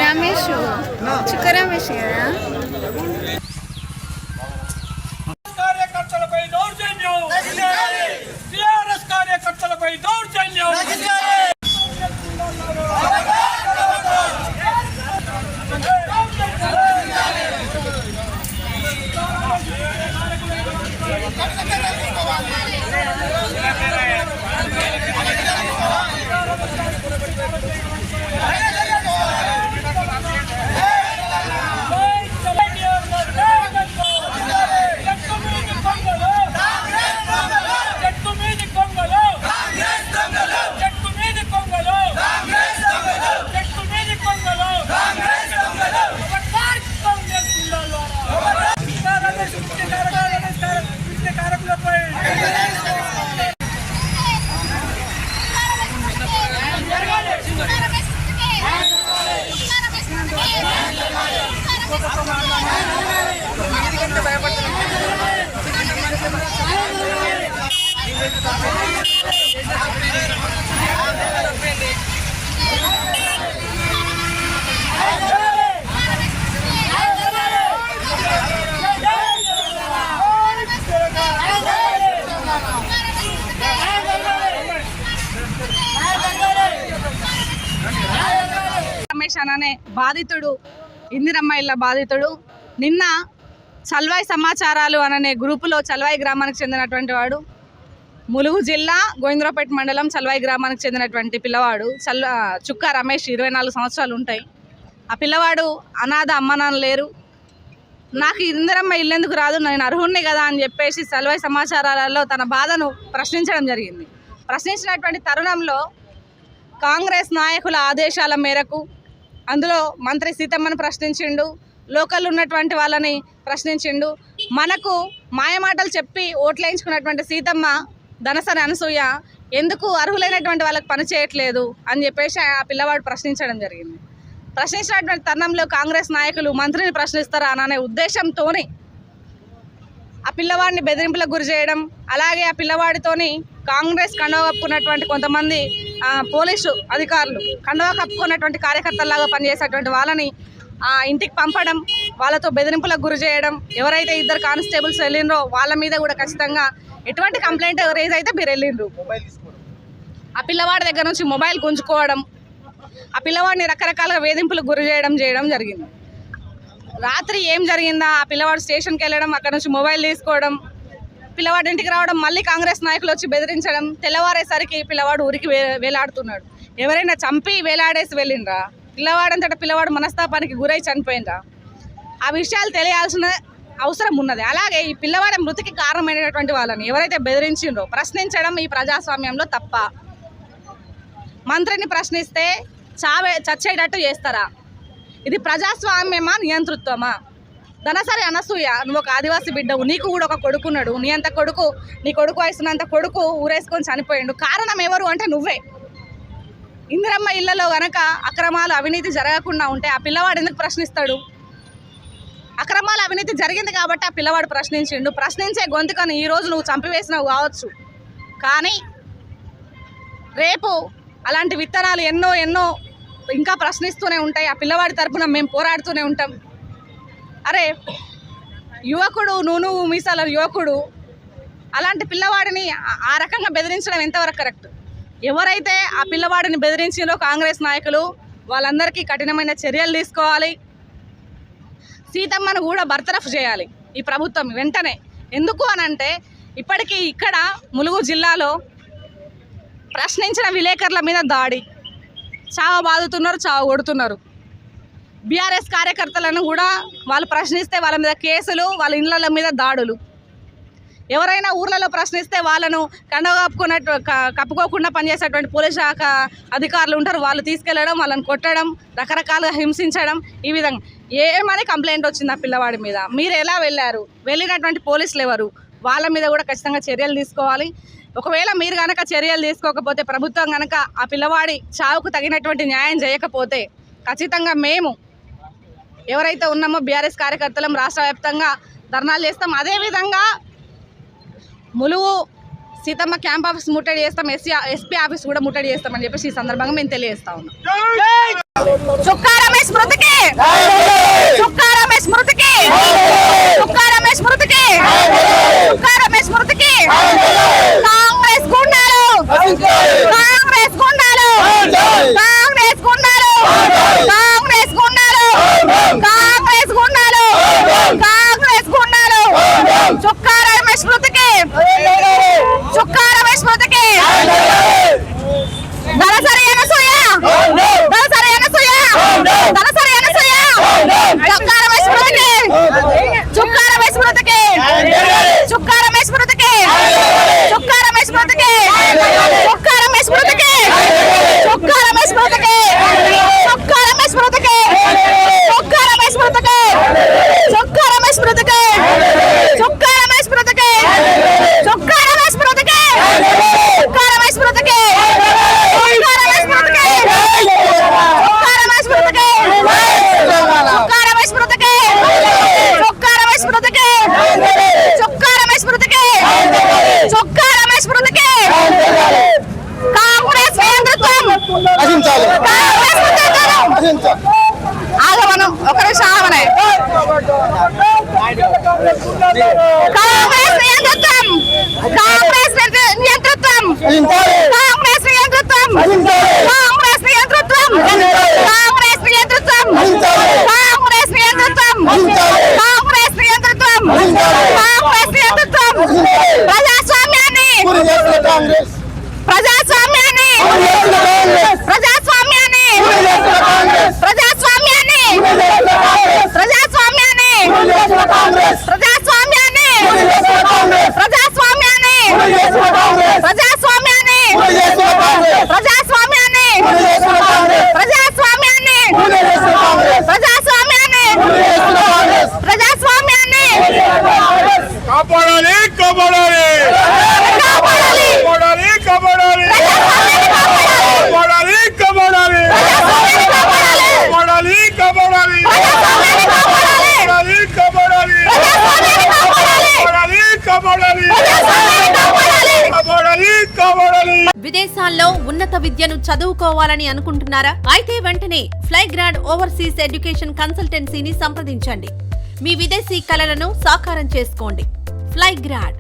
రమేష్ చుక్క రమేష్ కదా. కార్యకర్తలపై దౌర్జన్యం, టీఆర్ఎస్ కార్యకర్తలపై దౌర్జన్యం. రమేష్ అనే బాధితుడు, ఇందిరమ్మ ఇళ్ళ బాధితుడు, నిన్న చల్వాయి సమాచారాలు అనే గ్రూపులో చల్వాయి గ్రామానికి చెందినటువంటి వాడు, ములుగు జిల్లా గోవిందరావుపేట మండలం చల్వాయి గ్రామానికి చెందినటువంటి పిల్లవాడు చుక్క రమేష్. 24 సంవత్సరాలు ఉంటాయి. ఆ పిల్లవాడు అనాథ, అమ్మ నాన్న లేరు. నాకు ఇందిరమ్మ ఇల్లు ఎందుకు రాదు, నేను అర్హుణ్ణి కదా అని చెప్పేసి చల్వాయి సమాచారాలలో తన బాధను ప్రశ్నించడం జరిగింది. ప్రశ్నించినటువంటి తరుణంలో కాంగ్రెస్ నాయకుల ఆదేశాల మేరకు అందులో మంత్రి సీతమ్మను ప్రశ్నించిండు, లోకల్ ఉన్నటువంటి వాళ్ళని ప్రశ్నించిండు. మనకు మాయమాటలు చెప్పి ఓట్లేయించుకున్నటువంటి సీతమ్మ, ధనసరి అనసూయ ఎందుకు అర్హులైనటువంటి వాళ్ళకి పని చేయట్లేదు అని చెప్పేసి ఆ పిల్లవాడు ప్రశ్నించడం జరిగింది. ప్రశ్నించినటువంటి తరుణంలో కాంగ్రెస్ నాయకులు మంత్రిని ప్రశ్నిస్తారా అనే ఉద్దేశంతోని ఆ పిల్లవాడిని బెదిరింపులకు గురి చేయడం, అలాగే ఆ పిల్లవాడితోని కాంగ్రెస్ కండవ కప్పుకున్నటువంటి కొంతమంది పోలీసు అధికారులు, కండవ కప్పుకున్నటువంటి కార్యకర్తల్లాగా పనిచేసేటువంటి వాళ్ళని ఇంటికి పంపడం, వాళ్ళతో బెదిరింపులకు గురి చేయడం. ఎవరైతే 2 కానిస్టేబుల్స్ వెళ్ళిండ్రో వాళ్ళ మీద కూడా ఖచ్చితంగా ఎటువంటి కంప్లైంట్ రేజ్ అయితే మీరు వెళ్ళిండ్రు, ఆ పిల్లవాడి దగ్గర నుంచి మొబైల్ గుంజుకోవడం, ఆ పిల్లవాడిని రకరకాలుగా వేధింపులకు గురి చేయడం జరిగింది. రాత్రి ఏం జరిగిందా, ఆ పిల్లవాడు స్టేషన్కి వెళ్ళడం, అక్కడ నుంచి మొబైల్ తీసుకోవడం, పిల్లవాడు ఇంటికి రావడం, మళ్ళీ కాంగ్రెస్ నాయకులు వచ్చి బెదిరించడం. తెల్లవారేసరికి పిల్లవాడు ఊరికి వేలాడుతున్నాడు. ఎవరైనా చంపి వేలాడేసి వెళ్ళిండ్రా? పిల్లవాడంతటా పిల్లవాడు మనస్తాపానికి గురై చనిపోయిండ్రా? ఆ విషయాలు తెలియాల్సిన అవసరం ఉన్నది. అలాగే ఈ పిల్లవాడి మృతికి కారణమైనటువంటి వాళ్ళని ఎవరైతే బెదిరించిండ్రో ప్రశ్నించడం ఈ ప్రజాస్వామ్యంలో తప్ప? మంత్రిని ప్రశ్నిస్తే చచ్చేటట్టు చేస్తారా? ఇది ప్రజాస్వామ్యమా, నియంతృత్వమా? ధనసరి అనసూయ, నువ్వు ఒక ఆదివాసీ బిడ్డవు, నీకు కూడా ఒక కొడుకున్నాడు. నీ కొడుకు వయసునంత కొడుకు ఊరేసుకొని చనిపోయిండు. కారణం ఎవరు అంటే నువ్వే. ఇందిరమ్మ ఇళ్లలో గనక అక్రమాలు, అవినీతి జరగకుండా ఉంటే ఆ పిల్లవాడు ఎందుకు ప్రశ్నిస్తాడు? అక్రమాలు, అవినీతి జరిగింది కాబట్టి ఆ పిల్లవాడు ప్రశ్నించిండు. ప్రశ్నించే గొంతుకని ఈరోజు నువ్వు చంపివేసినావు కావచ్చు, కానీ రేపు అలాంటి విత్తనాలు ఎన్నో ఇంకా ప్రశ్నిస్తూనే ఉంటాయి. ఆ పిల్లవాడి తరపున మేము పోరాడుతూనే ఉంటాం. అరే యువకుడు, నువ్వు మీసాల యువకుడు, అలాంటి పిల్లవాడిని ఆ రకంగా బెదిరించడం ఎంతవరకు కరెక్ట్? ఎవరైతే ఆ పిల్లవాడిని బెదిరించిందో కాంగ్రెస్ నాయకులు వాళ్ళందరికీ కఠినమైన చర్యలు తీసుకోవాలి. సీతమ్మను కూడా బర్తరఫ్ చేయాలి ఈ ప్రభుత్వం వెంటనే. ఎందుకు అనంటే ఇప్పటికీ ఇక్కడ ములుగు జిల్లాలో ప్రశ్నించిన విలేకరుల మీద దాడి, చావు బాదుతున్నారు, చావు కొడుతున్నారు. బీఆర్ఎస్ కార్యకర్తలను కూడా వాళ్ళు ప్రశ్నిస్తే వాళ్ళ మీద కేసులు, వాళ్ళ ఇళ్ళ మీద దాడులు. ఎవరైనా ఊర్లలో ప్రశ్నిస్తే వాళ్ళను కండవ కప్పుకోకుండా పనిచేసేటువంటి పోలీస్ శాఖ అధికారులు ఉంటారు, వాళ్ళు తీసుకెళ్లడం, వాళ్ళని కొట్టడం, రకరకాలుగా హింసించడం. ఈ విధంగా ఏమని కంప్లైంట్ వచ్చింది ఆ పిల్లవాడి మీద? మీరు ఎలా వెళ్ళారు? వెళ్ళినటువంటి పోలీసులు ఎవరు? వాళ్ళ మీద కూడా ఖచ్చితంగా చర్యలు తీసుకోవాలి. ఒకవేళ మీరు కనుక చర్యలు తీసుకోకపోతే, ప్రభుత్వం కనుక ఆ పిల్లవాడి చావుకు తగినటువంటి న్యాయం చేయకపోతే ఖచ్చితంగా మేము ఎవరైతే ఉన్నామో బీఆర్ఎస్ కార్యకర్తలం రాష్ట్ర వ్యాప్తంగా ధర్నాలు చేస్తాం. అదేవిధంగా ములుగు సీతమ్మ క్యాంప్ ఆఫీస్ ముట్టడి చేస్తాం, ఎస్పీ ఆఫీస్ కూడా ముట్టడి చేస్తామని చెప్పేసి ఈ సందర్భంగా మేము తెలియజేస్తా ఉన్నాం. చుక్కా రమేష్ మృతికి చుక్కా రమేష్ మృతికి చుక్కా రమేష్ మృతికి చుక్కా రమేష్ మృతికి కాంగ్రెస్ గుండాలు కాంగ్రెస్ గుండాలు కాంగ్రెస్ గుండాలు కాంగ్రెస్ గుండాలు కాంగ్రెస్ గుండాలు కాంగ్రెస్ గుండాలు చుక్కా రమేష్ మృతికి చుక్కా రమేష్ మృతికి దళసరి అనసూయ దళసరి అనసూయ దళసరి అనసూయ చుక్కా రమేష్ మృతికి చుక్కా రమేష్ మృతికి చుక్కా రమేష్ మృతికి చుక్కా రమేష్ మృతికి చుక్కా రమేష్ మృతికి చుక్కా రమేష్ మృతికి చుక్కా రమేష్ మృతికి చుక్కా రమేష్ మృతికి చుక్కా రమేష్ మృతికి చుక్కా రమేష్ మృతికి చుక్కా రమేష్ మృతికి చుక్కా రమేష్ మృతికి చుక్కా రమేష్ మృతికి చుక్కా రమేష్ మృతికి చుక్కా రమేష్ మృతికి చుక్కా రమేష్ మృతికి చుక్కా రమేష్ మృతికి చుక్కా రమేష్ మృతికి కాంగ్రెస్ నియంతృత్వం కాంగ్రెస్ నియంతృత్వం ఆగమనం ఒక నిమిషం ఆగమనే కాంగ్రెస్ నియంతృత్వం కాంగ్రెస్ నియంతృత్వం కాంగ్రెస్ నియంతృత్వం కాంగ్రెస్ నియంతృత్వం కాంగ్రెస్ నియంతృత్వం కాంగ్రెస్ నియంతృత్వం కాంగ్రెస్ నియంతృత్వం కాంగ్రెస్ నియంతృత్వం ప్రజాస్వామ్యాన్ని ప్రజాస్వామ్యాన్ని ప్రజాస్వామ్యాన్ని ప్రజాస్వామ్యాన్ని ప్రజాస్వామ్యాన్ని ప్రజాస్వామ్యాన్ని ప్రజాస్వామ్యాన్ని ప్రజాస్వామ్యాన్ని ప్రజాస్వామ్యాన్ని ప్రజాస్వామ్యాన్ని ప్రజాస్వామ్యాన్ని ప్రజాస్వామ్యాన్ని కాపాడాలి కాపాడాలి కాపాడాలి కాపాడాలి కాపాడాలి కాపాడాలి కాపాడాలి కాపాడాలి కాపాడాలి కాపాడాలి కాపాడాలి కాపాడాలి. విదేశాల్లో ఉన్నత విద్యను చదువుకోవాలని అనుకుంటున్నారా? అయితే వెంటనే ఫ్లైగ్రాడ్ ఓవర్సీస్ ఎడ్యుకేషన్ కన్సల్టెన్సీని సంప్రదించండి. మీ విదేశీ కలలను సాకారం చేసుకోండి. ఫ్లైగ్రాడ్